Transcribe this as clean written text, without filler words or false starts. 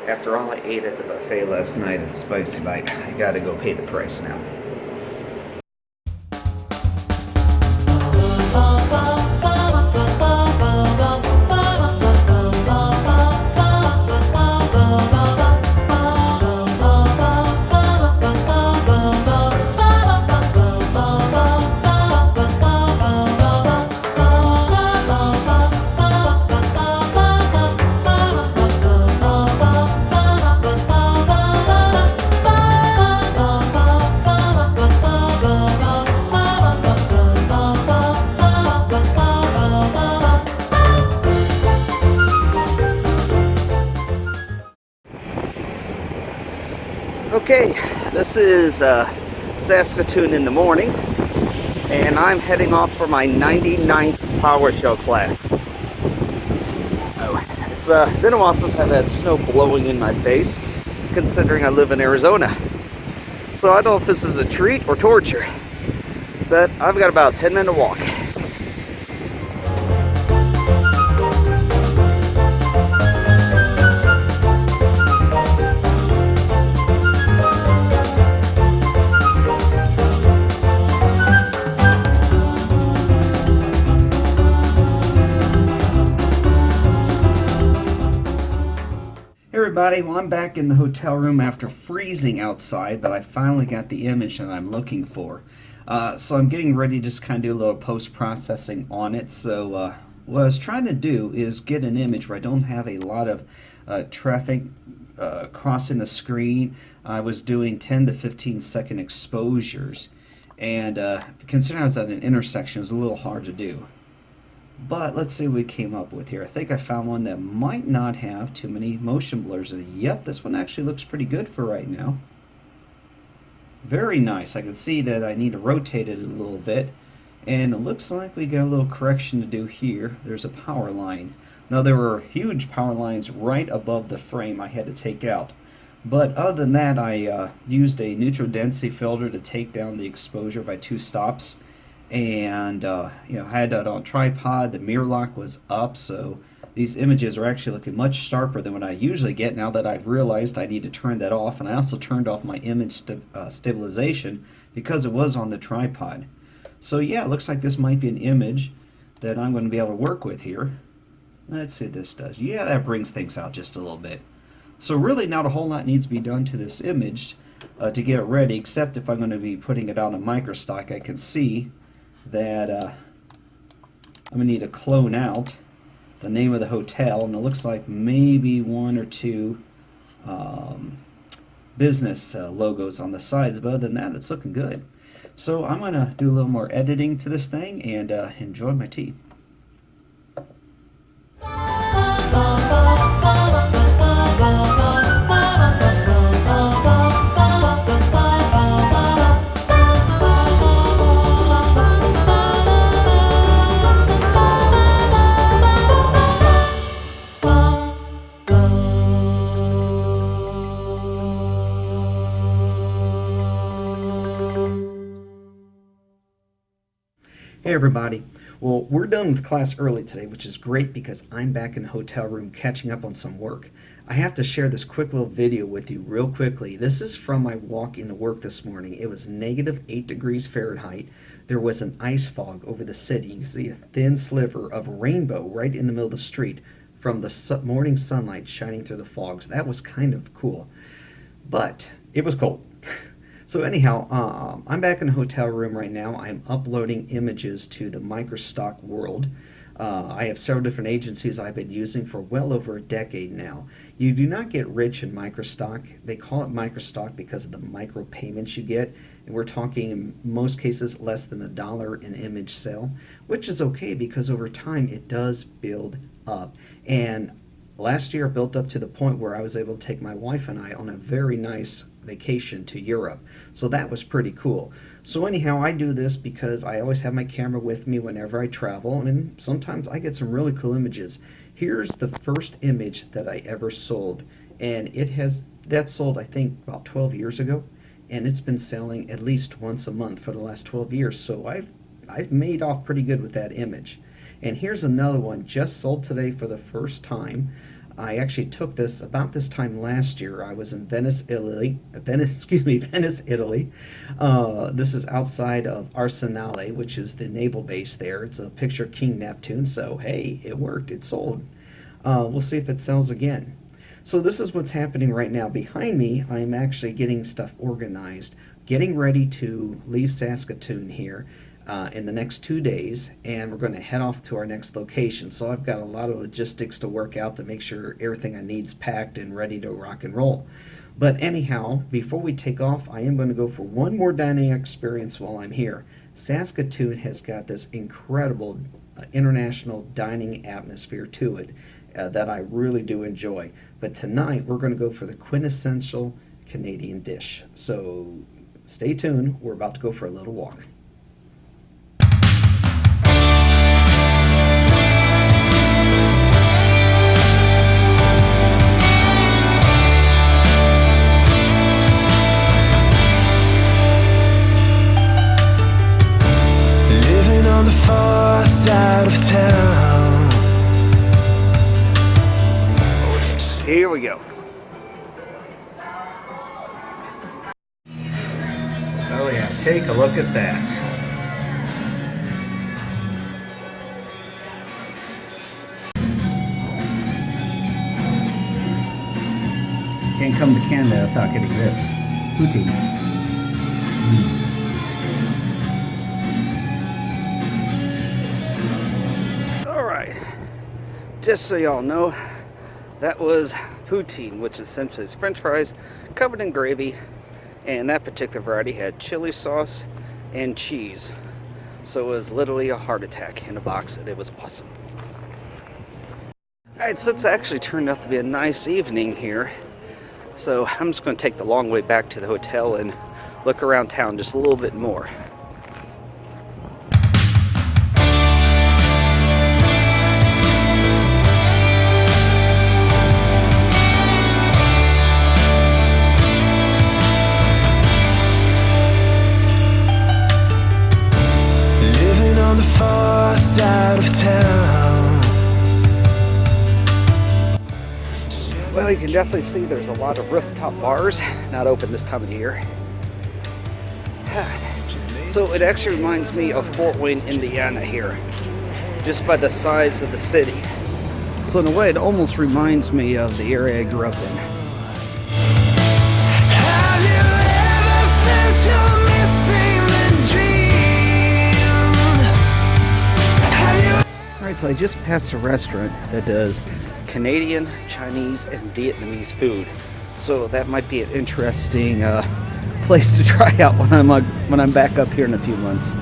After all I ate at the buffet last night at Spicy Bite, I gotta go pay the price now. Okay, this is Saskatoon in the morning, and I'm heading off for my 99th PowerShell class. It's been a while since I've had snow blowing in my face, considering I live in Arizona. So I don't know if this is a treat or torture, but I've got about a 10-minute walk. Everybody, well, I'm back in the hotel room after freezing outside, but I finally got the image that I'm looking for. So I'm getting ready to just kind of do a little post-processing on it. So what I was trying to do is get an image where I don't have a lot of traffic crossing the screen. I was doing 10 to 15 second exposures, and considering I was at an intersection, it was a little hard to do. But let's see what we came up with here. I think I found one that might not have too many motion blurs in it. Yep, this one actually looks pretty good for right now. Very nice. I can see that I need to rotate it a little bit. And it looks like we got a little correction to do here. There's a power line. Now there were huge power lines right above the frame I had to take out. But other than that, I used a neutral density filter to take down the exposure by 2 stops. And I had that on tripod. The mirror lock was up, so these images are actually looking much sharper than what I usually get now that I've realized I need to turn that off. And I also turned off my image stabilization because it was on the tripod. So yeah, it looks like this might be an image that I'm going to be able to work with here. Let's see what this does. Yeah, that brings things out just a little bit. So really not a whole lot needs to be done to this image to get it ready, except if I'm going to be putting it on a microstock. I can see that I'm going to need to clone out the name of the hotel, and it looks like maybe 1 or 2 business logos on the sides, but other than that, it's looking good. So I'm going to do a little more editing to this thing and enjoy my tea. Hey everybody. Well, we're done with class early today, which is great because I'm back in the hotel room catching up on some work. I have to share this quick little video with you real quickly. This is from my walk into work this morning. It was -8 degrees Fahrenheit. There was an ice fog over the city. You can see a thin sliver of rainbow right in the middle of the street from the morning sunlight shining through the fogs. That was kind of cool, but it was cold. So anyhow, I'm back in the hotel room right now. I'm uploading images to the microstock world. I have several different agencies I've been using for well over a decade now. You do not get rich in microstock. They call it microstock because of the micro payments you get. And we're talking in most cases less than $1 an image sale, which is okay because over time it does build up. And last year it built up to the point where I was able to take my wife and I on a very nice vacation to Europe. So that was pretty cool. So anyhow, I do this because I always have my camera with me whenever I travel, and sometimes I get some really cool images. Here's the first image that I ever sold, and that sold I think about 12 years ago, and it's been selling at least once a month for the last 12 years. So I've made off pretty good with that image. And here's another one just sold today for the first time. I actually took this about this time last year. I was in Venice, Italy. Venice, Italy. This is outside of Arsenale, which is the naval base there. It's a picture of King Neptune, so hey, it worked. It sold. We'll see if it sells again. So this is what's happening right now. Behind me, I'm actually getting stuff organized, getting ready to leave Saskatoon here in the next 2 days, and we're going to head off to our next location. So I've got a lot of logistics to work out to make sure everything I need is packed and ready to rock and roll. But anyhow, before we take off, I am going to go for one more dining experience while I'm here. Saskatoon has got this incredible international dining atmosphere to it that I really do enjoy. But tonight we're going to go for the quintessential Canadian dish. So stay tuned. We're about to go for a little walk. Living on the far side of town. Here we go. Oh yeah, take a look at that. Can't come to Canada without getting this. Poutine. Alright, just so y'all know, that was poutine, which essentially is French fries covered in gravy, and that particular variety had chili sauce and cheese. So it was literally a heart attack in a box, and it was awesome. Alright, so it's actually turned out to be a nice evening here. So I'm just going to take the long way back to the hotel and look around town just a little bit more. On the far side of town. Well, you can definitely see there's a lot of rooftop bars, not open this time of the year. So it actually reminds me of Fort Wayne, Indiana here, just by the size of the city. So in a way, it almost reminds me of the area I grew up in. Have you ever felt you're missing the dream? Have you? Alright, so I just passed a restaurant that does Canadian, Chinese, and Vietnamese food. So that might be an interesting place to try out when I'm back up here in a few months.